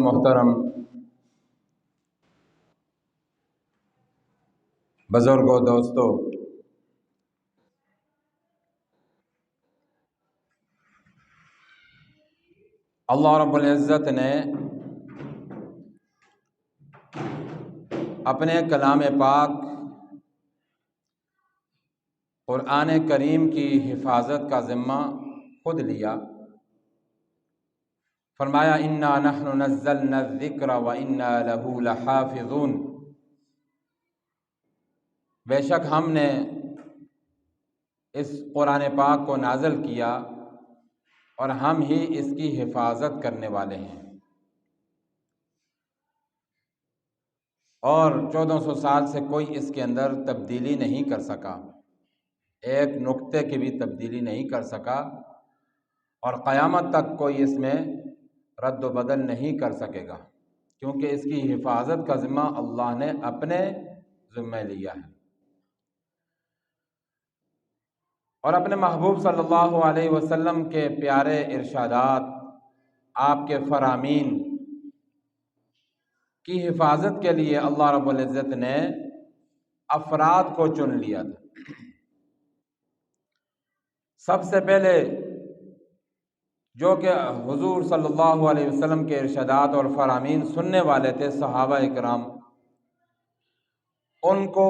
محترم بزرگوں، دوستو، اللہ رب العزت نے اپنے کلام پاک قرآن کریم کی حفاظت کا ذمہ خود لیا۔ فرمایا انا نحن نزلنا الذکر وانا لہ لحافظون، بے شک ہم نے اس قرآن پاک کو نازل کیا اور ہم ہی اس کی حفاظت کرنے والے ہیں، اور 1400 سال سے کوئی اس کے اندر تبدیلی نہیں کر سکا، ایک نقطے کی بھی تبدیلی نہیں کر سکا، اور قیامت تک کوئی اس میں رد و بدل نہیں کر سکے گا، کیونکہ اس کی حفاظت کا ذمہ اللہ نے اپنے ذمہ لیا ہے۔ اور اپنے محبوب صلی اللہ علیہ وسلم کے پیارے ارشادات، آپ کے فرامین کی حفاظت کے لیے اللہ رب العزت نے افراد کو چن لیا تھا۔ سب سے پہلے جو کہ حضور صلی اللہ علیہ وسلم کے ارشادات اور فرامین سننے والے تھے، صحابہ اکرام، ان کو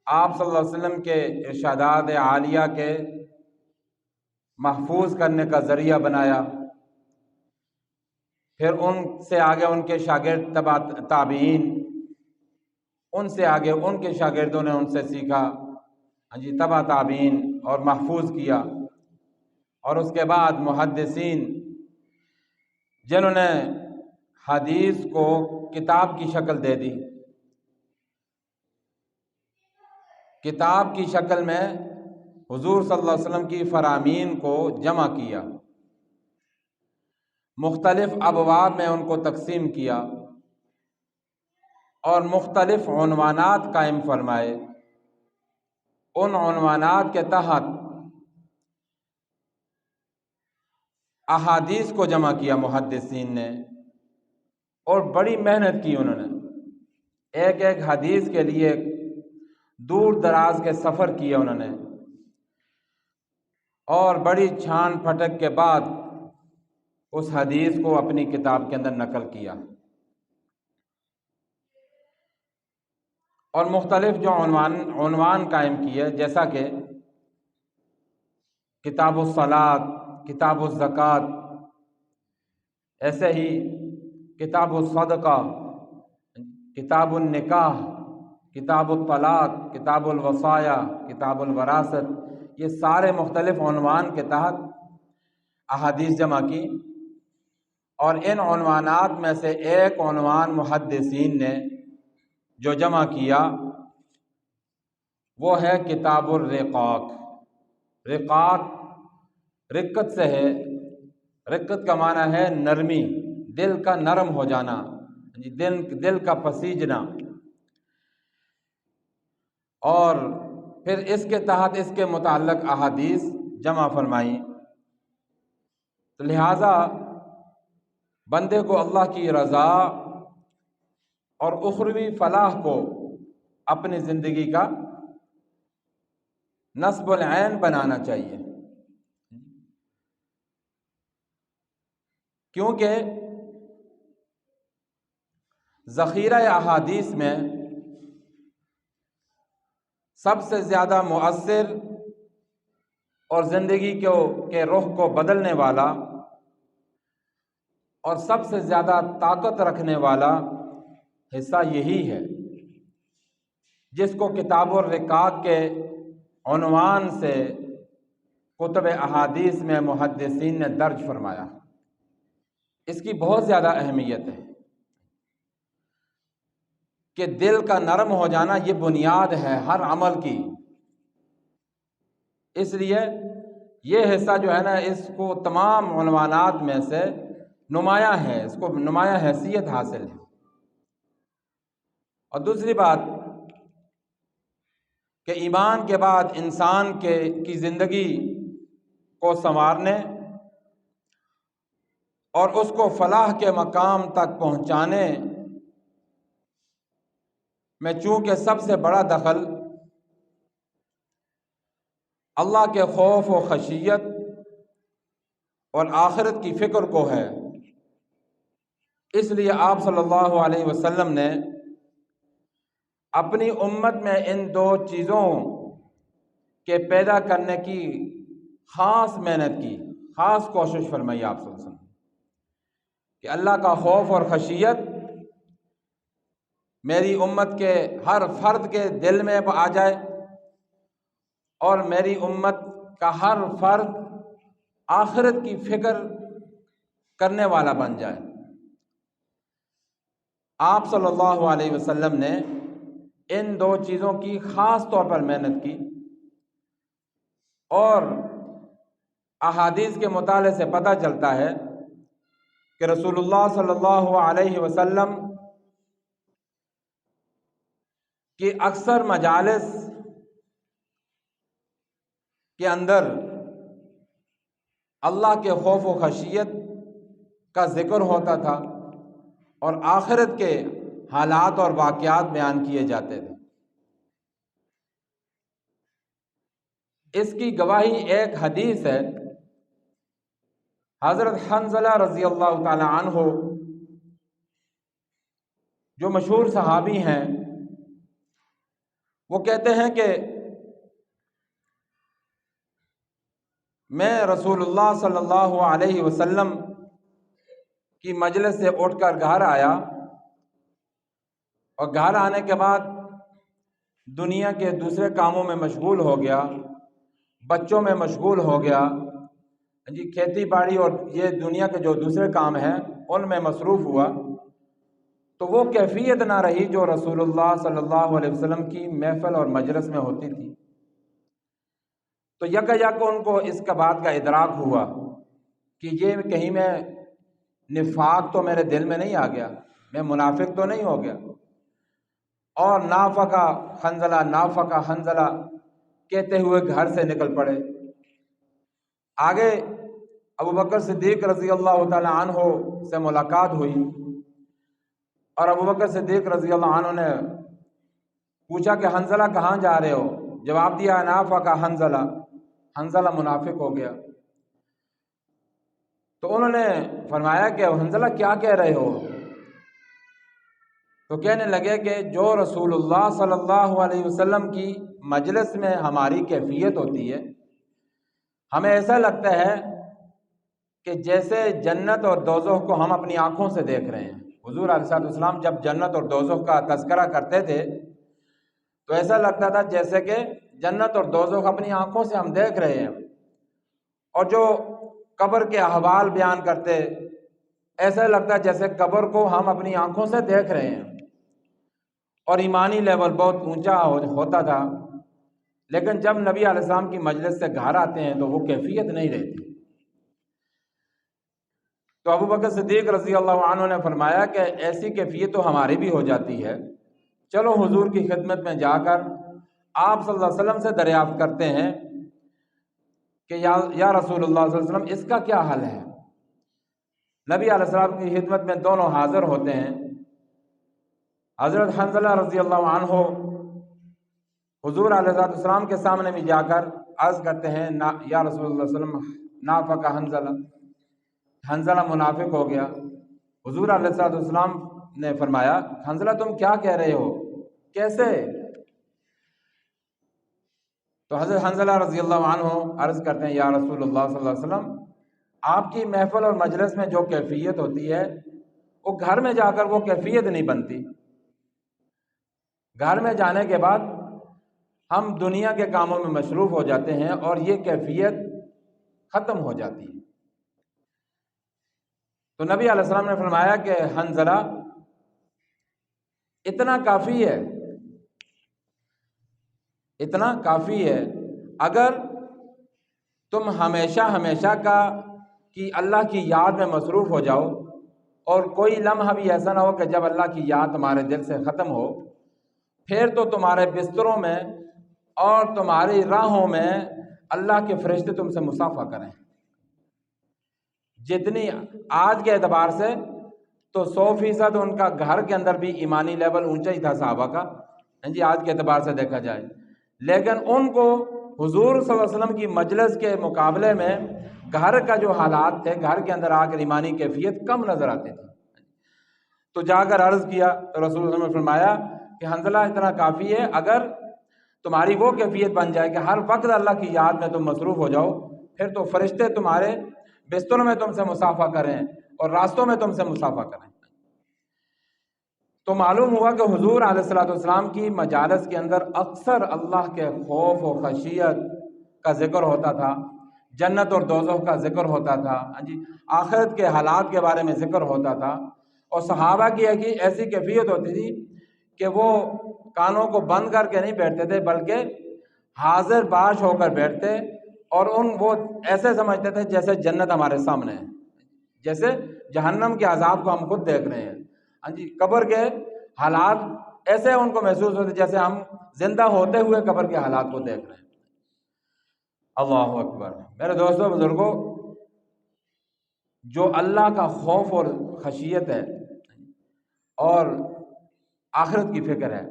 آپ صلی اللہ علیہ وسلم کے ارشادات عالیہ کے محفوظ کرنے کا ذریعہ بنایا۔ پھر ان سے آگے ان کے شاگرد تابعین، ان سے آگے ان کے شاگردوں نے ان سے سیکھا، تبع تابعین، اور محفوظ کیا۔ اور اس کے بعد محدثین، جنہوں نے حدیث کو کتاب کی شکل دے دی، کتاب کی شکل میں حضور صلی اللہ علیہ وسلم کی فرامین کو جمع کیا، مختلف ابواب میں ان کو تقسیم کیا، اور مختلف عنوانات قائم فرمائے۔ ان عنوانات کے تحت احادیث کو جمع کیا محدثین نے، اور بڑی محنت کی انہوں نے، ایک ایک حدیث کے لیے دور دراز کے سفر کیے انہوں نے، اور بڑی چھان پھٹک کے بعد اس حدیث کو اپنی کتاب کے اندر نقل کیا، اور مختلف جو عنوان قائم کیے، جیسا کہ کتاب الصلاۃ، کتاب الزکوٰۃ، ایسے ہی کتاب الصدقہ، کتاب النکاح، کتاب الطلاق، کتاب الوصایا، کتاب الوراثت، یہ سارے مختلف عنوان کے تحت احادیث جمع کی۔ اور ان عنوانات میں سے ایک عنوان محدثین نے جو جمع کیا وہ ہے کتاب الرقاق۔ رقاق رقت سے ہے، رقت کا معنی ہے نرمی، دل کا نرم ہو جانا، دل کا پسیجنا، اور پھر اس کے تحت اس کے متعلق احادیث جمع فرمائی۔ تو لہٰذا بندے کو اللہ کی رضا اور اخروی فلاح کو اپنی زندگی کا نصب العین بنانا چاہیے، کیونکہ ذخیرہ احادیث میں سب سے زیادہ مؤثر اور زندگی کے رخ کو بدلنے والا اور سب سے زیادہ طاقت رکھنے والا حصہ یہی ہے، جس کو کتاب الرقاق کے عنوان سے کتب احادیث میں محدثین نے درج فرمایا۔ اس کی بہت زیادہ اہمیت ہے کہ دل کا نرم ہو جانا یہ بنیاد ہے ہر عمل کی، اس لیے یہ حصہ جو ہے نا، اس کو تمام عنوانات میں سے نمایاں ہے، اس کو نمایاں حیثیت حاصل ہے۔ اور دوسری بات کہ ایمان کے بعد انسان کی زندگی کو سنوارنے اور اس کو فلاح کے مقام تک پہنچانے میں چونکہ سب سے بڑا دخل اللہ کے خوف و خشیت اور آخرت کی فکر کو ہے، اس لیے آپ صلی اللہ علیہ وسلم نے اپنی امت میں ان دو چیزوں کے پیدا کرنے کی خاص محنت کی، خاص کوشش فرمائی آپ صلی اللہ علیہ وسلم کہ اللہ کا خوف اور خشیت میری امت کے ہر فرد کے دل میں آ جائے اور میری امت کا ہر فرد آخرت کی فکر کرنے والا بن جائے۔ آپ صلی اللہ علیہ وسلم نے ان دو چیزوں کی خاص طور پر محنت کی، اور احادیث کے مطالعے سے پتہ چلتا ہے کہ رسول اللہ صلی اللہ علیہ وسلم کی اکثر مجالس کے اندر اللہ کے خوف و خشیت کا ذکر ہوتا تھا اور آخرت کے حالات اور واقعات بیان کیے جاتے تھے۔ اس کی گواہی ایک حدیث ہے، حضرت حنظلہ رضی اللہ تعالی عنہ جو مشہور صحابی ہیں، وہ کہتے ہیں کہ میں رسول اللہ صلی اللہ علیہ وسلم کی مجلس سے اٹھ کر گھر آیا، اور گھر آنے کے بعد دنیا کے دوسرے کاموں میں مشغول ہو گیا، بچوں میں مشغول ہو گیا، کھیتی باڑی اور یہ دنیا کے جو دوسرے کام ہیں ان میں مصروف ہوا، تو وہ کیفیت نہ رہی جو رسول اللہ صلی اللہ علیہ وسلم کی محفل اور مجلس میں ہوتی تھی۔ تو یک ان کو اس کا بات کا ادراک ہوا کہ یہ کہیں میں نفاق تو میرے دل میں نہیں آ گیا، میں منافق تو نہیں ہو گیا، اور نافقہ حنظلہ نافقہ حنظلہ کہتے ہوئے گھر سے نکل پڑے۔ آگے ابو بکر صدیق رضی اللہ تعالی عنہ سے ملاقات ہوئی، اور ابو بکر صدیق رضی اللہ عنہ نے پوچھا کہ حنظلہ کہاں جا رہے ہو؟ جواب دیا نافقہ حنظلہ، حنظلہ منافق ہو گیا۔ تو انہوں نے فرمایا کہ حنظلہ کیا کہہ رہے ہو؟ تو کہنے لگے کہ جو رسول اللہ صلی اللہ علیہ وسلم کی مجلس میں ہماری کیفیت ہوتی ہے، ہمیں ایسا لگتا ہے کہ جیسے جنت اور دوزخ کو ہم اپنی آنکھوں سے دیکھ رہے ہیں۔ حضور علیہ السلام جب جنت اور دوزخ کا تذکرہ کرتے تھے تو ایسا لگتا تھا جیسے کہ جنت اور دوزخ اپنی آنکھوں سے ہم دیکھ رہے ہیں، اور جو قبر کے احوال بیان کرتے ایسا لگتا ہے جیسے قبر کو ہم اپنی آنکھوں سے دیکھ رہے ہیں، اور ایمانی لیول بہت اونچا ہوتا تھا۔ لیکن جب نبی علیہ السلام کی مجلس سے گھر آتے ہیں تو وہ کیفیت نہیں رہتی۔ تو ابو بکر صدیق رضی اللہ عنہ نے فرمایا کہ ایسی کیفیت تو ہماری بھی ہو جاتی ہے، چلو حضور کی خدمت میں جا کر آپ صلی اللہ علیہ وسلم سے دریافت کرتے ہیں کہ یا رسول اللہ صلی اللہ علیہ وسلم اس کا کیا حل ہے۔ نبی علیہ السلام کی خدمت میں دونوں حاضر ہوتے ہیں۔ حضرت حنظلہ رضی اللہ عنہ حضور علیہ السلام کے سامنے بھی جا کر عرض کرتے ہیں یا رسول اللہ صلی اللہ علیہ وسلم نافقہ حنظلہ، حنظلہ منافق ہو گیا۔ حضور علیہ السلام نے فرمایا حنظلہ تم کیا کہہ رہے ہو، کیسے؟ تو حضرت حنظلہ رضی اللہ عنہ عرض کرتے ہیں یا رسول اللہ صلی اللہ علیہ وسلم، آپ کی محفل اور مجلس میں جو کیفیت ہوتی ہے وہ گھر میں جا کر وہ کیفیت نہیں بنتی۔ گھر میں جانے کے بعد ہم دنیا کے کاموں میں مصروف ہو جاتے ہیں اور یہ کیفیت ختم ہو جاتی ہے۔ تو نبی علیہ السلام نے فرمایا کہ حنظلہ اتنا کافی ہے، اتنا کافی ہے، اگر تم ہمیشہ کی اللہ کی یاد میں مصروف ہو جاؤ، اور کوئی لمحہ بھی ایسا نہ ہو کہ جب اللہ کی یاد تمہارے دل سے ختم ہو، پھر تو تمہارے بستروں میں اور تمہاری راہوں میں اللہ کے فرشتے تم سے مصافحہ کریں۔ جتنی آج کے اعتبار سے تو 100% ان کا گھر کے اندر بھی ایمانی لیول اونچا ہی تھا صحابہ کا، جی آج کے اعتبار سے دیکھا جائے، لیکن ان کو حضور صلی اللہ علیہ وسلم کی مجلس کے مقابلے میں گھر کا جو حالات تھے، گھر کے اندر آ کر ایمانی کیفیت کم نظر آتی تھی۔ تو جا کر عرض کیا تو رسول اللہ صلی اللہ علیہ وسلم نے فرمایا کہ حنظلہ اتنا کافی ہے، اگر تمہاری وہ کیفیت بن جائے کہ ہر وقت اللہ کی یاد میں تم مصروف ہو جاؤ، پھر تو فرشتے تمہارے بستروں میں تم سے مصافحہ کریں اور راستوں میں تم سے مصافحہ کریں۔ تو معلوم ہوا کہ حضور علیہ الصلوۃ والسلام کی مجالس کے اندر اکثر اللہ کے خوف و خشیت کا ذکر ہوتا تھا، جنت اور دوزخ کا ذکر ہوتا تھا، جی آخرت کے حالات کے بارے میں ذکر ہوتا تھا، اور صحابہ کی ایسی کیفیت ہوتی تھی کہ وہ کانوں کو بند کر کے نہیں بیٹھتے تھے، بلکہ حاضر باش ہو کر بیٹھتے، اور وہ ایسے سمجھتے تھے جیسے جنت ہمارے سامنے ہے، جیسے جہنم کے عذاب کو ہم خود دیکھ رہے ہیں، جی قبر کے حالات ایسے ان کو محسوس ہوتے جیسے ہم زندہ ہوتے ہوئے قبر کے حالات کو دیکھ رہے ہیں۔ اللہ اکبر۔ میرے دوستوں بزرگوں، جو اللہ کا خوف اور خشیت ہے اور آخرت کی فکر ہے،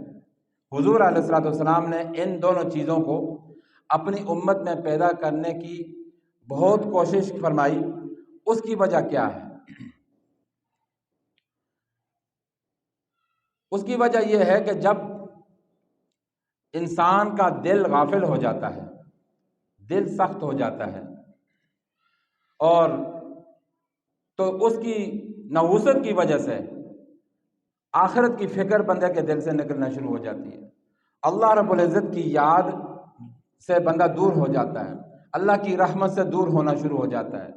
حضور علیہ الصلوۃ والسلام نے ان دونوں چیزوں کو اپنی امت میں پیدا کرنے کی بہت کوشش فرمائی۔ اس کی وجہ کیا ہے؟ اس کی وجہ یہ ہے کہ جب انسان کا دل غافل ہو جاتا ہے، دل سخت ہو جاتا ہے، اور تو اس کی نحوست کی وجہ سے آخرت کی فکر بندے کے دل سے نکلنا شروع ہو جاتی ہے، اللہ رب العزت کی یاد سے بندہ دور ہو جاتا ہے، اللہ کی رحمت سے دور ہونا شروع ہو جاتا ہے،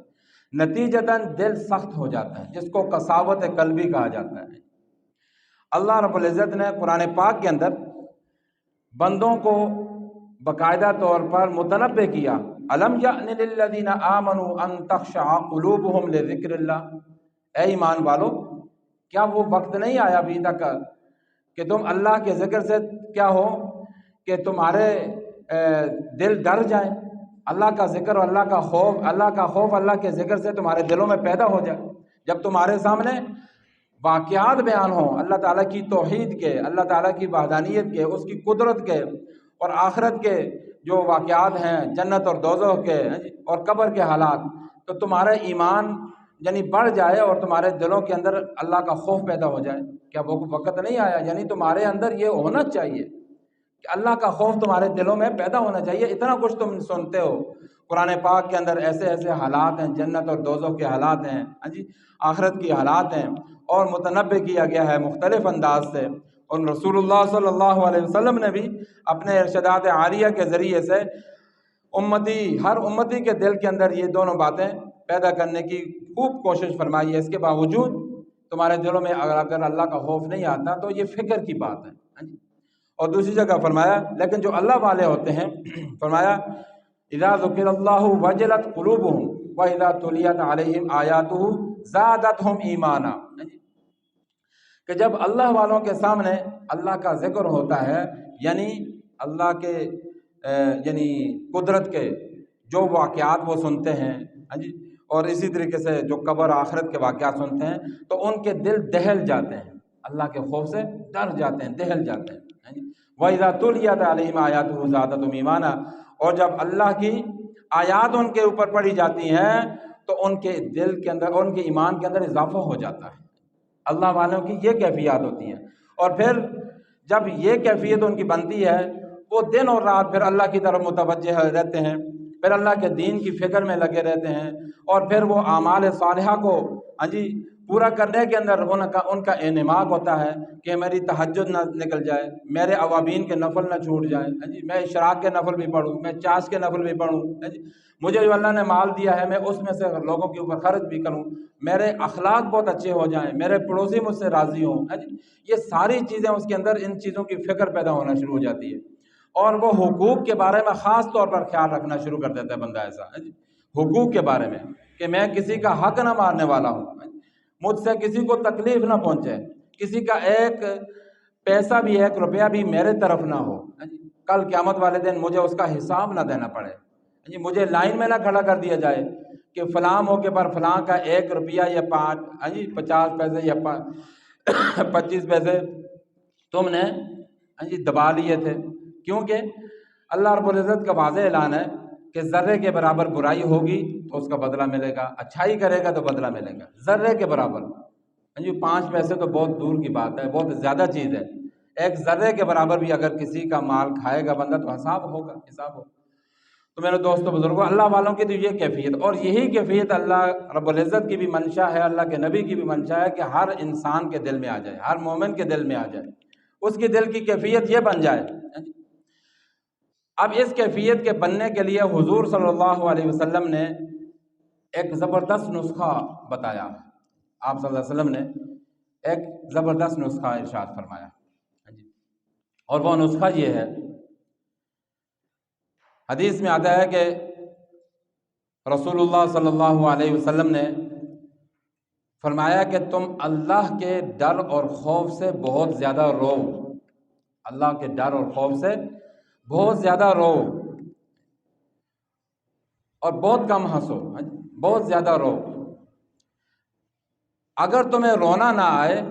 نتیجتاً دل سخت ہو جاتا ہے، جس کو قساوت قلبی کہا جاتا ہے۔ اللہ رب العزت نے قرآن پاک کے اندر بندوں کو باقاعدہ طور پر متنبہ کیا، الم یأن للذین آمنوا ان تخشع قلوبہم لذکر اللہ، اے ایمان والو کیا وہ وقت نہیں آیا ابھی تک کہ تم اللہ کے ذکر سے کیا ہو کہ تمہارے دل ڈر جائیں، اللہ کا ذکر اور اللہ کا خوف اللہ کے ذکر سے تمہارے دلوں میں پیدا ہو جائے۔ جب تمہارے سامنے واقعات بیان ہوں اللہ تعالیٰ کی توحید کے، اللہ تعالیٰ کی وحدانیت کے، اس کی قدرت کے، اور آخرت کے جو واقعات ہیں، جنت اور دوزخ کے اور قبر کے حالات، تو تمہارا ایمان یعنی بڑھ جائے اور تمہارے دلوں کے اندر اللہ کا خوف پیدا ہو جائے۔ کیا وہ وقت نہیں آیا؟ یعنی تمہارے اندر یہ ہونا چاہیے کہ اللہ کا خوف تمہارے دلوں میں پیدا ہونا چاہیے۔ اتنا کچھ تم سنتے ہو قرآن پاک کے اندر، ایسے ایسے حالات ہیں، جنت اور دوزخ کے حالات ہیں، جی آخرت کے حالات ہیں، اور متنبہ کیا گیا ہے مختلف انداز سے، اور رسول اللہ صلی اللہ علیہ وسلم نے بھی اپنے ارشادات عالیہ کے ذریعے سے ہر امتی کے دل کے اندر یہ دونوں باتیں پیدا کرنے کی خوب کوشش فرمائی ہے۔ اس کے باوجود تمہارے دلوں میں اگر اللہ کا خوف نہیں آتا تو یہ فکر کی بات ہے۔ اور دوسری جگہ فرمایا لیکن جو اللہ والے ہوتے ہیں، فرمایا اذا ذکر اللہ وجلت قلوبہم واذا تلیت علیہم آیاتہ زادتہم ایمانا، کہ جب اللہ والوں کے سامنے اللہ کا ذکر ہوتا ہے، یعنی اللہ کے یعنی قدرت کے جو واقعات وہ سنتے ہیں، اور اسی طریقے سے جو قبر آخرت کے واقعات سنتے ہیں، تو ان کے دل دہل جاتے ہیں، اللہ کے خوف سے ڈر جاتے ہیں، دہل جاتے ہیں۔ وَإِذَا تُلِيَتْ عَلَيْهِمْ آيَاتُهُ زَادَتْهُمْ إِيمَانًا، اور جب اللہ کی آیات ان کے اوپر پڑھی جاتی ہیں تو ان کے دل کے اندر، ان کے ایمان کے اندر اضافہ ہو جاتا ہے۔ اللہ والوں کی یہ کیفیات ہوتی ہیں، اور پھر جب یہ کیفیت ان کی بنتی ہے، وہ دن اور رات پھر اللہ کی طرف متوجہ رہتے ہیں، پھر اللہ کے دین کی فکر میں لگے رہتے ہیں، اور پھر وہ اعمال صالحہ کو پورا کرنے کے اندر ان کا انہماک ہوتا ہے کہ میری تہجد نہ نکل جائے، میرے اوابین کے نفل نہ چھوٹ جائیں، میں اشراق کے نفل بھی پڑھوں، میں چاش کے نفل بھی پڑھوں، مجھے جو اللہ نے مال دیا ہے میں اس میں سے لوگوں کے اوپر خرچ بھی کروں، میرے اخلاق بہت اچھے ہو جائیں، میرے پڑوسی مجھ سے راضی ہوں۔ یہ ساری چیزیں اس کے اندر، ان چیزوں کی فکر پیدا ہونا شروع ہو جاتی ہے، اور وہ حقوق کے بارے میں خاص طور پر خیال رکھنا شروع کر دیتا ہے بندہ ایسا، حقوق کے بارے میں کہ میں کسی کا حق نہ مارنے والا ہوں، مجھ سے کسی کو تکلیف نہ پہنچے، کسی کا ایک پیسہ بھی، ایک روپیہ بھی میرے طرف نہ ہو، کل قیامت والے دن مجھے اس کا حساب نہ دینا پڑے، مجھے لائن میں نہ کھڑا کر دیا جائے کہ فلاں موقع پر فلاں کا 1 روپیہ یا 50 پیسے یا 25 پیسے تم نے دبا لیے تھے، کیونکہ اللہ رب العزت کا واضح اعلان ہے کہ ذرے کے برابر برائی ہوگی تو اس کا بدلہ ملے گا، اچھائی کرے گا تو بدلہ ملے گا، ذرے کے برابر۔ 5 پیسے تو بہت دور کی بات ہے، بہت زیادہ چیز ہے، ایک ذرے کے برابر بھی اگر کسی کا مال کھائے گا بندہ تو حساب ہوگا۔ تو میرے دوستو بزرگوں، اللہ والوں کی تو یہ کیفیت، اور یہی کیفیت اللہ رب العزت کی بھی منشا ہے، اللہ کے نبی کی بھی منشا ہے کہ ہر انسان کے دل میں آ جائے، ہر مومن کے دل میں آ جائے، اس کی دل کی کیفیت یہ بن جائے۔ اب اس کیفیت کے بننے کے لیے حضور صلی اللہ علیہ وسلم نے ایک زبردست نسخہ بتایا، آپ صلی اللہ علیہ وسلم نے ایک زبردست نسخہ ارشاد فرمایا، اور وہ نسخہ یہ ہے، حدیث میں آتا ہے کہ رسول اللہ صلی اللہ علیہ وسلم نے فرمایا کہ تم اللہ کے ڈر اور خوف سے بہت زیادہ رو، اللہ کے ڈر اور خوف سے بہت زیادہ رو، اور بہت کم ہنسو، بہت زیادہ رو۔ اگر تمہیں رونا نہ آئے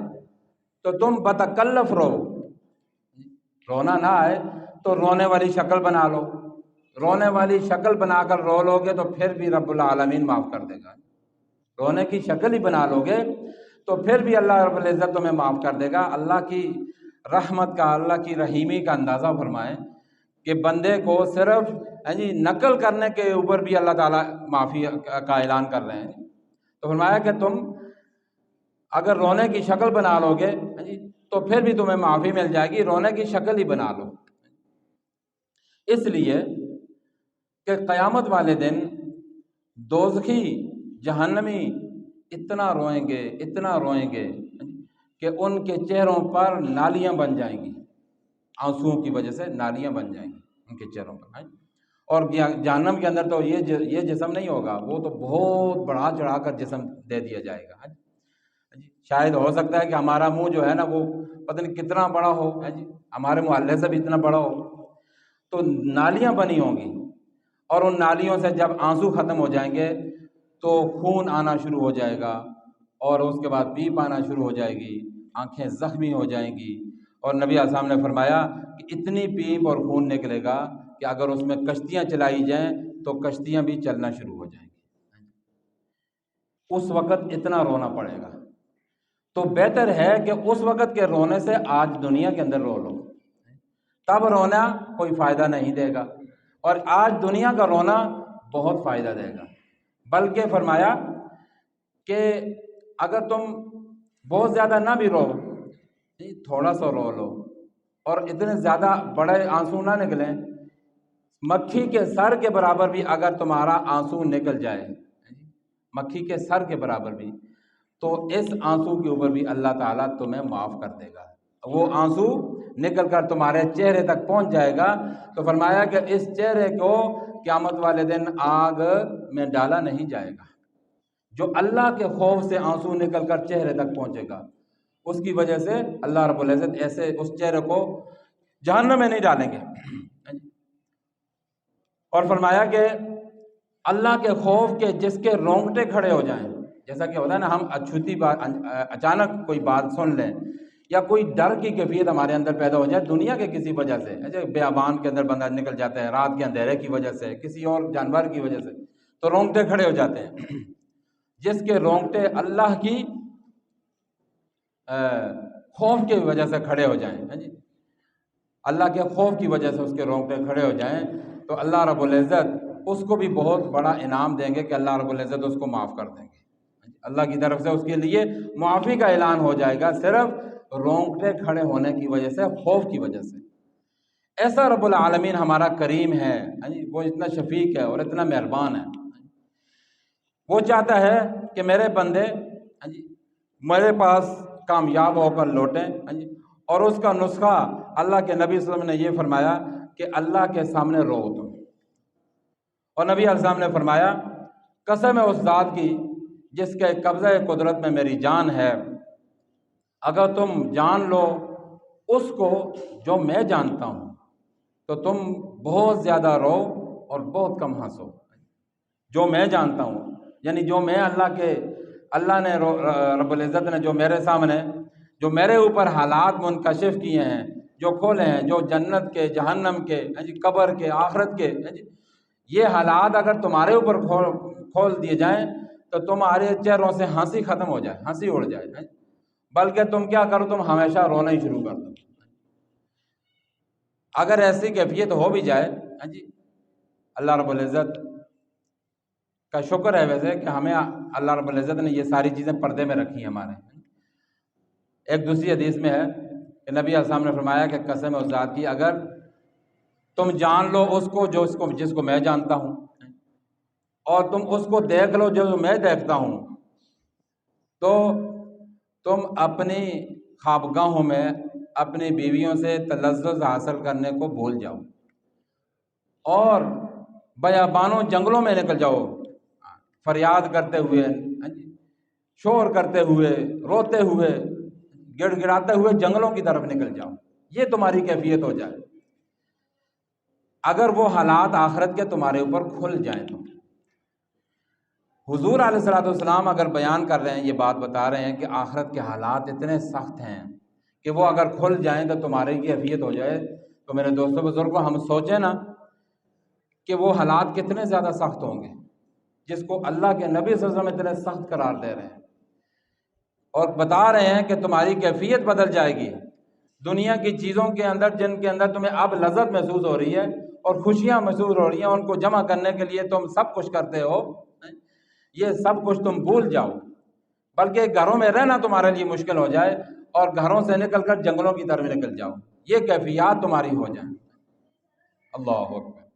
تو تم بتکلف رو، رونا نہ آئے تو رونے والی شکل بنا لو، رونے والی شکل بنا کر رو لو گے تو پھر بھی رب العالمین معاف کر دے گا۔ رونے کی شکل ہی بنا لو گے تو پھر بھی اللہ رب العزت تمہیں معاف کر دے گا۔ اللہ کی رحمت کا، اللہ کی رحیمی کا اندازہ فرمائیں کہ بندے کو صرف نقل کرنے کے اوپر بھی اللہ تعالیٰ معافی کا اعلان کر رہے ہیں۔ تو فرمایا کہ تم اگر رونے کی شکل بنا لو گے تو پھر بھی تمہیں معافی مل جائے گی، رونے کی شکل ہی بنا لو۔ اس لیے کہ قیامت والے دن دوزخی جہنمی اتنا روئیں گے، اتنا روئیں گے کہ ان کے چہروں پر نالیاں بن جائیں گی، آنسوؤں کی وجہ سے نالیاں بن جائیں گی ان کے چہروں پر۔ اور جہنم کے اندر تو یہ جسم نہیں ہوگا، وہ تو بہت بڑھا چڑھا کر جسم دے دیا جائے گا۔ شاید ہو سکتا ہے کہ ہمارا منہ جو ہے نا وہ پتہ نہیں کتنا بڑا ہو، ہمارے محلے سے بھی اتنا بڑا ہو، تو نالیاں بنی ہوں گی، اور ان نالیوں سے جب آنسو ختم ہو جائیں گے تو خون آنا شروع ہو جائے گا، اور اس کے بعد پیپ آنا شروع ہو جائے گی، آنکھیں زخمی ہو جائیں گی، اور نبی علیہ السلام نے فرمایا کہ اتنی پیپ اور خون نکلے گا کہ اگر اس میں کشتیاں چلائی جائیں تو کشتیاں بھی چلنا شروع ہو جائیں گی۔ اس وقت اتنا رونا پڑے گا، تو بہتر ہے کہ اس وقت کے رونے سے آج دنیا کے اندر رو لو، تب رونا کوئی فائدہ نہیں دے گا، اور آج دنیا کا رونا بہت فائدہ دے گا۔ بلکہ فرمایا کہ اگر تم بہت زیادہ نہ بھی رو، تھوڑا سا رو لو، اور اتنے زیادہ بڑے آنسو نہ نکلیں، مکھی کے سر کے برابر بھی اگر تمہارا آنسو نکل جائے، مکھی کے سر کے برابر بھی، تو اس آنسو کے اوپر بھی اللہ تعالیٰ تمہیں معاف کر دے گا۔ وہ آنسو نکل کر تمہارے چہرے تک پہنچ جائے گا، تو فرمایا کہ اس چہرے کو قیامت والے دن آگ میں ڈالا نہیں جائے گا۔ جو اللہ کے خوف سے آنسو نکل کر چہرے تک پہنچے گا، اس کی وجہ سے اللہ رب العزت ایسے اس چہرے کو جہنم میں نہیں ڈالیں گے۔ اور فرمایا کہ اللہ کے خوف کے جس کے رونگٹے کھڑے ہو جائیں، جیسا کہ ہوتا ہے نا، ہم اچھوتی بات، اچانک کوئی بات سن لیں، یا کوئی ڈر کی کیفیت ہمارے اندر پیدا ہو جائے دنیا کے کسی وجہ سے، بیابان کے اندر بندہ نکل جاتا ہے رات کے اندھیرے کی وجہ سے، کسی اور جانور کی وجہ سے، تو رونگٹے کھڑے ہو جاتے ہیں۔ جس کے رونگٹے اللہ کی خوف کی وجہ سے کھڑے ہو جائیں، اللہ کے خوف کی وجہ سے اس کے رونگٹے کھڑے ہو جائیں، تو اللہ رب العزت اس کو بھی بہت بڑا انعام دیں گے کہ اللہ رب العزت اس کو معاف کر دیں گے۔ اللہ کی طرف سے اس کے لیے معافی کا اعلان ہو جائے گا، صرف رونگٹے کھڑے ہونے کی وجہ سے، خوف کی وجہ سے۔ ایسا رب العالمین ہمارا کریم ہے، وہ اتنا شفیق ہے اور اتنا مہربان ہے، وہ چاہتا ہے کہ میرے بندے میرے پاس کامیاب ہو کر لوٹیں، اور اس کا نسخہ اللہ کے نبی صلی اللہ علیہ وسلم نے یہ فرمایا کہ اللہ کے سامنے رو تم۔ اور نبی علیہ السلام نے فرمایا قسم ہے اس ذات کی جس کے قبضہ قدرت میں میری جان ہے، اگر تم جان لو اس کو جو میں جانتا ہوں تو تم بہت زیادہ رو اور بہت کم ہنسو۔ جو میں جانتا ہوں یعنی جو میں اللہ نے رب العزت نے جو میرے سامنے جو میرے اوپر حالات منکشف کیے ہیں، جو کھولے ہیں، جو جنت کے، جہنم کے، قبر کے، آخرت کے، یہ حالات اگر تمہارے اوپر کھول دیے جائیں تو تمہارے چہروں سے ہنسی ختم ہو جائے، ہنسی اڑ جائے، بلکہ تم کیا کرو، تم ہمیشہ رونا ہی شروع کر دو۔ اگر ایسی کیفیت ہو بھی جائے، اللہ رب العزت کا شکر ہے ویسے کہ ہمیں اللہ رب العزت نے یہ ساری چیزیں پردے میں رکھی ہیں ہمارے۔ ایک دوسری حدیث میں ہے کہ نبی علیہ السلام نے فرمایا کہ قسم ہے اس ذات کی، اگر تم جان لو اس کو جس کو میں جانتا ہوں، اور تم اس کو دیکھ لو جو میں دیکھتا ہوں، تو تم اپنی خوابگاہوں میں اپنی بیویوں سے تلذذ حاصل کرنے کو بھول جاؤ اور بیابانوں جنگلوں میں نکل جاؤ، فریاد کرتے ہوئے، شور کرتے ہوئے، روتے ہوئے، گڑ گڑاتے ہوئے جنگلوں کی طرف نکل جاؤ۔ یہ تمہاری کیفیت ہو جائے اگر وہ حالات آخرت کے تمہارے اوپر کھل جائیں تو۔ حضور علیہ الصلوۃ والسلام اگر بیان کر رہے ہیں، یہ بات بتا رہے ہیں کہ آخرت کے حالات اتنے سخت ہیں کہ وہ اگر کھل جائیں تو تمہاری کیفیت ہو جائے، تو میرے دوستوں بزرگوں، ہم سوچیں نا کہ وہ حالات کتنے زیادہ سخت ہوں گے جس کو اللہ کے نبی صلی اللہ علیہ وسلم اتنے سخت قرار دے رہے ہیں اور بتا رہے ہیں کہ تمہاری کیفیت بدل جائے گی۔ دنیا کی چیزوں کے اندر جن کے اندر تمہیں اب لذت محسوس ہو رہی ہے اور خوشیاں محسوس ہو رہی ہیں، ان کو جمع کرنے کے لیے تم سب کچھ کرتے ہو، یہ سب کچھ تم بھول جاؤ، بلکہ گھروں میں رہنا تمہارے لیے مشکل ہو جائے اور گھروں سے نکل کر جنگلوں کی طرف نکل جاؤ، یہ کیفیات تمہاری ہو جائیں۔ اللہ اکبر۔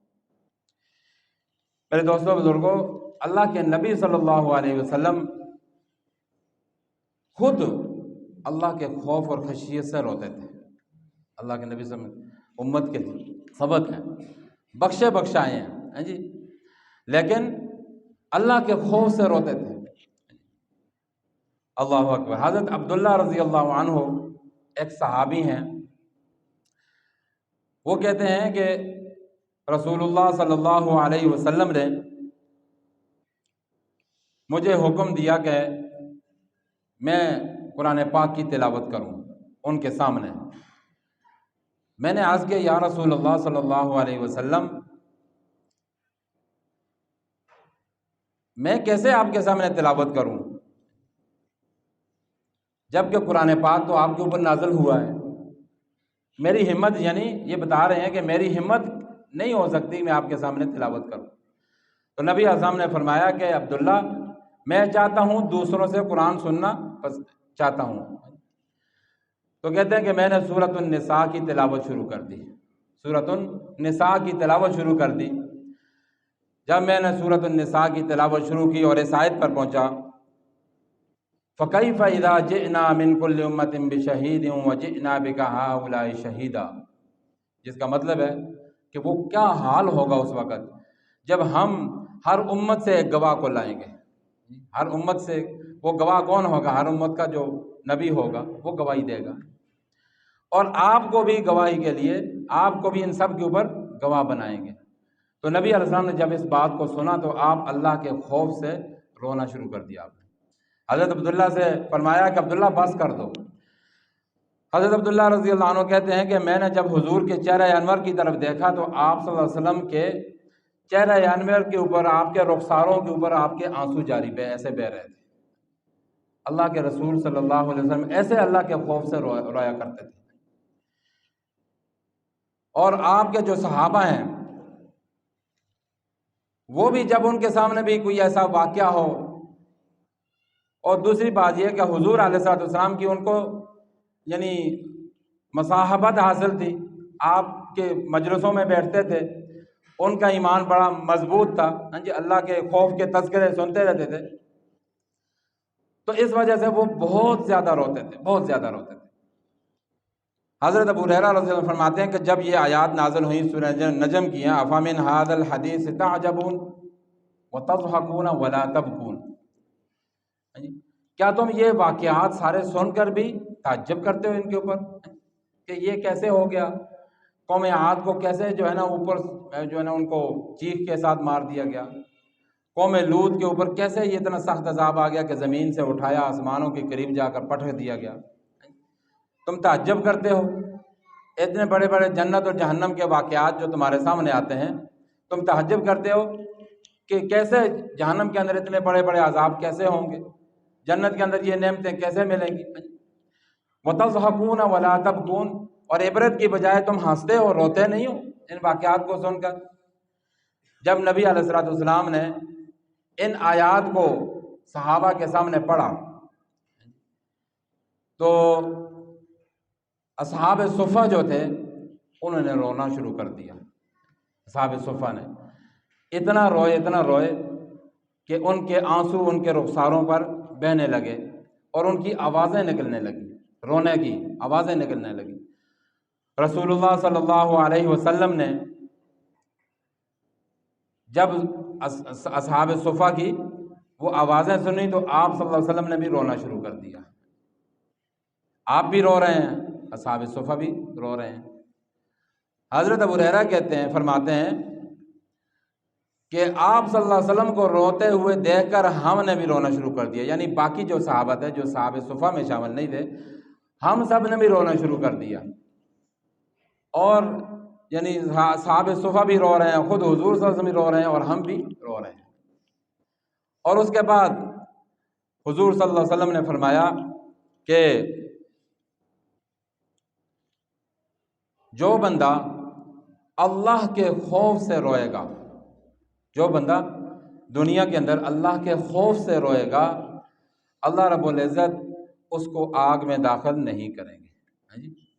میرے دوستوں بزرگوں، اللہ کے نبی صلی اللہ علیہ وسلم خود اللہ کے خوف اور خشیت سے روتے تھے۔ اللہ کے نبی صلی اللہ علیہ وسلم امت کے سبق ہیں، بخشائے ہیں، لیکن اللہ کے خوف سے روتے تھے۔ اللہ اکبر۔ حضرت عبداللہ رضی اللہ عنہ ایک صحابی ہیں، وہ کہتے ہیں کہ رسول اللہ صلی اللہ علیہ وسلم نے مجھے حکم دیا کہ میں قرآن پاک کی تلاوت کروں ان کے سامنے۔ میں نے عرض کیا، یا رسول اللہ صلی اللہ علیہ وسلم، میں کیسے آپ کے سامنے تلاوت کروں جبکہ قرآن پاک تو آپ کے اوپر نازل ہوا ہے؟ میری ہمت، یعنی یہ بتا رہے ہیں کہ میری ہمت نہیں ہو سکتی میں آپ کے سامنے تلاوت کروں۔ تو نبی اعظم نے فرمایا کہ عبداللہ، میں چاہتا ہوں دوسروں سے قرآن سننا چاہتا ہوں۔ تو کہتے ہیں کہ میں نے سورۃ النساء کی تلاوت شروع کر دی، سورۃ النساء کی تلاوت شروع کر دی۔ جب میں نے سورۃ النساء کی تلاوت شروع کی اور اس آیت پر پہنچا، فَكَيْفَ إِذَا جِئْنَا مِن كُلِّ أُمَّةٍ بِشَهِيدٍ وَجِئْنَا بِكَ هَؤُلَاءِ شَهِيدًا، جس کا مطلب ہے کہ وہ کیا حال ہوگا اس وقت جب ہم ہر امت سے ایک گواہ کو لائیں گے۔ ہر امت سے وہ گواہ کون ہوگا؟ ہر امت کا جو نبی ہوگا وہ گواہی دے گا، اور آپ کو بھی گواہی کے لیے، آپ کو بھی ان سب کے اوپر گواہ بنائیں گے۔ تو نبی علیہ السلام نے جب اس بات کو سنا تو آپ اللہ کے خوف سے رونا شروع کر دیا۔ آپ نے حضرت عبداللہ سے فرمایا کہ عبداللہ بس کر دو۔ حضرت عبداللہ رضی اللہ عنہ کہتے ہیں کہ میں نے جب حضور کے چہرہ انور کی طرف دیکھا تو آپ صلی اللہ علیہ وسلم کے چہرہ انور کے اوپر، آپ کے رخساروں کے اوپر آپ کے آنسو جاری ایسے بہہ رہے تھے۔ اللہ کے رسول صلی اللہ علیہ وسلم ایسے اللہ کے خوف سے رویا کرتے تھے۔ اور آپ کے جو صحابہ ہیں وہ بھی جب ان کے سامنے بھی کوئی ایسا واقعہ ہو، اور دوسری بات یہ کہ حضور علیہ السلام کی ان کو یعنی مصاحبت حاصل تھی، آپ کے مجلسوں میں بیٹھتے تھے، ان کا ایمان بڑا مضبوط تھا، اللہ کے خوف کے تذکرے سنتے رہتے تھے، تو اس وجہ سے وہ بہت زیادہ روتے تھے، بہت زیادہ روتے تھے۔ حضرت ابو ہریرہ رضی اللہ عنہ فرماتے ہیں کہ جب یہ آیات نازل ہوئیں سورہ نجم کی ہیں، افامن ھذا الحدیث تعجبون وتضحکون ولا تبکون، کیا تم یہ واقعات سارے سن کر بھی تعجب کرتے ہو ان کے اوپر کہ یہ کیسے ہو گیا؟ قوم عاد کو کیسے جو ہے نا اوپر جو ہے نا ان کو چیخ کے ساتھ مار دیا گیا، قوم لوط کے اوپر کیسے یہ اتنا سخت عذاب آ گیا کہ زمین سے اٹھایا، آسمانوں کے قریب جا کر پٹک دیا گیا۔ تم تعجب کرتے ہو اتنے بڑے بڑے جنت اور جہنم کے واقعات جو تمہارے سامنے آتے ہیں، تم تعجب کرتے ہو کہ کیسے جہنم کے اندر اتنے بڑے بڑے عذاب کیسے ہوں گے، جنت کے اندر یہ نعمتیں کیسے ملیں گی۔ وَتَضْحَكُونَ وَلَا تَبْكُونَ، اور عبرت کی بجائے تم ہنستے ہو، روتے نہیں ہو ان واقعات کو سن کر۔ جب نبی علیہ الصلوۃ والسلام نے ان آیات کو صحابہ کے سامنے پڑھا تو اصحاب صفہ جو تھے انہوں نے رونا شروع کر دیا۔ اصحاب صفہ نے اتنا روئے کہ ان کے آنسو ان کے رخساروں پر بہنے لگے اور ان کی آوازیں نکلنے لگی، رونے کی آوازیں نکلنے لگی۔ رسول اللہ صلی اللہ علیہ وسلم نے جب اصحاب صفہ کی وہ آوازیں سنی تو آپ صلی اللہ علیہ وسلم نے بھی رونا شروع کر دیا۔ آپ بھی رو رہے ہیں، اصحاب صفہ بھی رو رہے ہیں۔ حضرت ابو ہریرہ کہتے ہیں، فرماتے ہیں کہ آپ صلی اللہ علیہ وسلم کو روتے ہوئے دیکھ کر ہم نے بھی رونا شروع کر دیا، یعنی باقی جو صحابہ تھے جو صحاب صفہ میں شامل نہیں تھے، ہم سب نے بھی رونا شروع کر دیا۔ اور یعنی صحاب صفہ بھی رو رہے ہیں، خود حضور صلی اللہ علیہ وسلم بھی رو رہے ہیں اور ہم بھی رو رہے ہیں۔ اور اس کے بعد حضور صلی اللہ علیہ وسلم نے فرمایا کہ جو بندہ اللہ کے خوف سے روئے گا، جو بندہ دنیا کے اندر اللہ کے خوف سے روئے گا، اللہ رب العزت اس کو آگ میں داخل نہیں کریں گے۔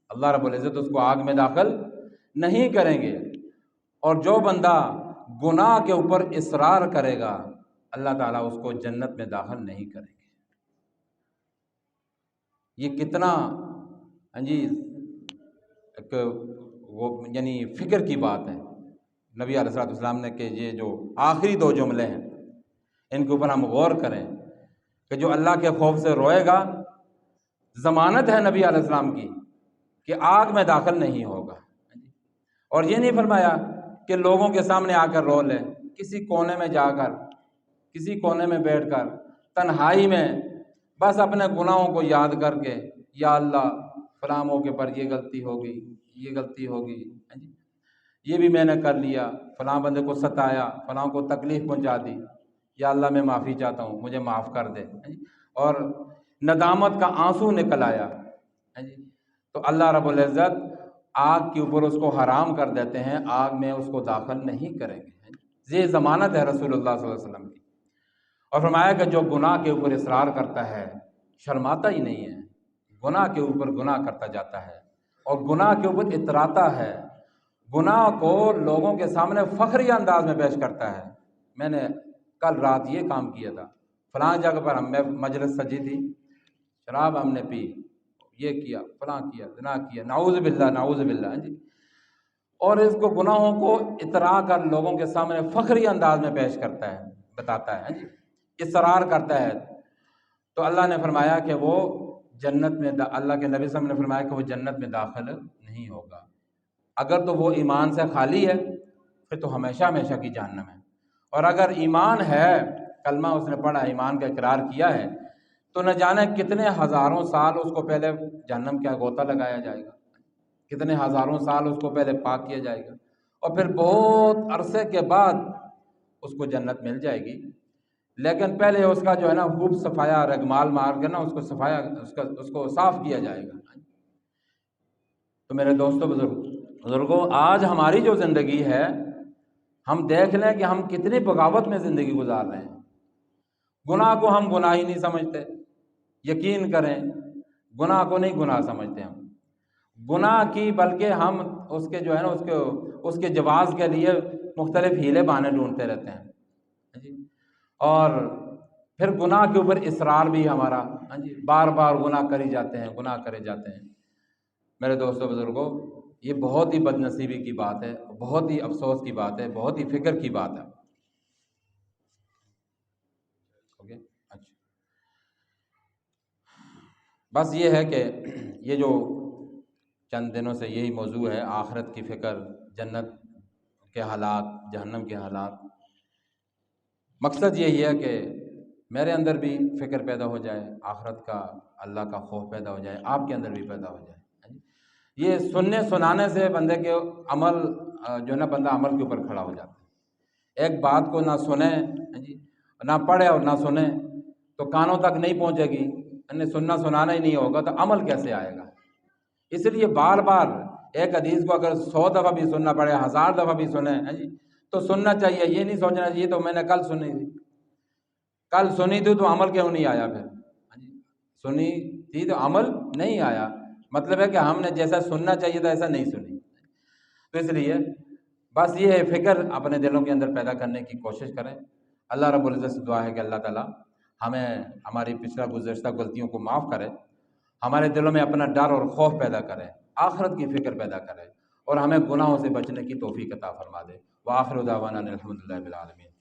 اللہ رب العزت اس کو آگ میں داخل نہیں کریں گے۔ اور جو بندہ گناہ کے اوپر اصرار کرے گا، اللہ تعالیٰ اس کو جنت میں داخل نہیں کریں گے۔ یہ کتنا ایک وہ یعنی فکر کی بات ہے نبی علیہ الصلوۃ والسلام نے، کہ یہ جو آخری دو جملے ہیں ان کے اوپر ہم غور کریں کہ جو اللہ کے خوف سے روئے گا، ضمانت ہے نبی علیہ السلام کی کہ آگ میں داخل نہیں ہوگا۔ اور یہ نہیں فرمایا کہ لوگوں کے سامنے آ کر رو لے، کسی کونے میں جا کر، کسی کونے میں بیٹھ کر، تنہائی میں بس اپنے گناہوں کو یاد کر کے، یا اللہ فلاں موقع پر یہ غلطی ہو گئی، یہ غلطی ہوگی، یہ بھی میں نے کر لیا، فلاں بندے کو ستایا، فلاں کو تکلیف پہنچا دی، یا اللہ میں معافی چاہتا ہوں، مجھے معاف کر دے، اور ندامت کا آنسو نکل آیا، تو اللہ رب العزت آگ کے اوپر اس کو حرام کر دیتے ہیں، آگ میں اس کو داخل نہیں کریں گے۔ یہ ضمانت ہے رسول اللہ صلی اللہ علیہ وسلم کی۔ اور فرمایا کہ جو گناہ کے اوپر اصرار کرتا ہے شرماتا ہی نہیں ہے، گناہ کے اوپر گناہ کرتا جاتا ہے اور گناہ کے اوپر اتراتا ہے، گناہ کو لوگوں کے سامنے فخری انداز میں پیش کرتا ہے۔ میں نے کل رات یہ کام کیا تھا، فلاں جگہ پر ہم میں مجلس سجی تھی، شراب ہم نے پی، یہ کیا، فلاں کیا، زنا کیا، نعوذ باللہ نعوذ باللہ۔ اور اس کو گناہوں کو اترا کر لوگوں کے سامنے فخری انداز میں پیش کرتا ہے، بتاتا ہے، اصرار کرتا ہے، تو اللہ نے فرمایا کہ وہ جنت میں اللہ کے نبی صلی اللہ علیہ وسلم نے فرمایا کہ وہ جنت میں داخل نہیں ہوگا۔ اگر تو وہ ایمان سے خالی ہے پھر تو ہمیشہ ہمیشہ کی جہنم ہے، اور اگر ایمان ہے، کلمہ اس نے پڑھا، ایمان کا اقرار کیا ہے، تو نہ جانے کتنے ہزاروں سال اس کو پہلے جہنم کا غوطہ لگایا جائے گا، کتنے ہزاروں سال اس کو پہلے پاک کیا جائے گا، اور پھر بہت عرصے کے بعد اس کو جنت مل جائے گی۔ لیکن پہلے اس کا جو ہے نا خوب صفایا رگمال مار کے نا اس کو صفایا اس کو صاف کیا جائے گا۔ تو میرے دوستو بزرگوں، آج ہماری جو زندگی ہے، ہم دیکھ لیں کہ ہم کتنی بغاوت میں زندگی گزار رہے ہیں۔ گناہ کو ہم گناہ ہی نہیں سمجھتے، یقین کریں گناہ کو نہیں گناہ سمجھتے ہم، گناہ کی بلکہ ہم اس کے جو ہے نا اس کے جواز کے لیے مختلف ہیلے بہانے ڈھونڈتے رہتے ہیں، اور پھر گناہ کے اوپر اصرار بھی ہمارا، بار بار گناہ کرے جاتے ہیں۔ میرے دوستو بزرگوں، یہ بہت ہی بد نصیبی کی بات ہے، بہت ہی افسوس کی بات ہے، بہت ہی فکر کی بات ہے۔ اچھا، بس یہ ہے کہ یہ جو چند دنوں سے یہی موضوع ہے، آخرت کی فکر، جنت کے حالات، جہنم کے حالات، مقصد یہی ہے کہ میرے اندر بھی فکر پیدا ہو جائے، آخرت کا، اللہ کا خوف پیدا ہو جائے، آپ کے اندر بھی پیدا ہو جائے۔ یہ سننے سنانے سے بندے کے عمل جو ہے نا، بندہ عمل کے اوپر کھڑا ہو جاتا ہے۔ ایک بات کو نہ سنے نہ پڑھے اور نہ سنے تو کانوں تک نہیں پہنچے گی، یعنی سننا سنانا ہی نہیں ہوگا تو عمل کیسے آئے گا؟ اس لیے بار بار ایک حدیث کو اگر 100 دفعہ بھی سننا پڑے، 1000 دفعہ بھی سنیں تو سننا چاہیے۔ یہ نہیں سوچنا یہ تو میں نے کل سنی تھی، کل سنی تھی تو عمل کیوں نہیں آیا؟ پھر سنی تھی تو عمل نہیں آیا، مطلب ہے کہ ہم نے جیسا سننا چاہیے تھا ایسا نہیں سنی۔ تو اس لیے بس یہ ہے، فکر اپنے دلوں کے اندر پیدا کرنے کی کوشش کریں۔ اللہ رب العزت سے دعا ہے کہ اللہ تعالیٰ ہمیں ہماری پچھلا گزشتہ غلطیوں کو معاف کرے، ہمارے دلوں میں اپنا ڈر اور خوف پیدا کرے، آخرت کی فکر پیدا کرے، اور ہمیں گناہوں سے بچنے کی توفیق عطا فرما دے۔ وآخر دعوانا الحمد للہ رب العالمین۔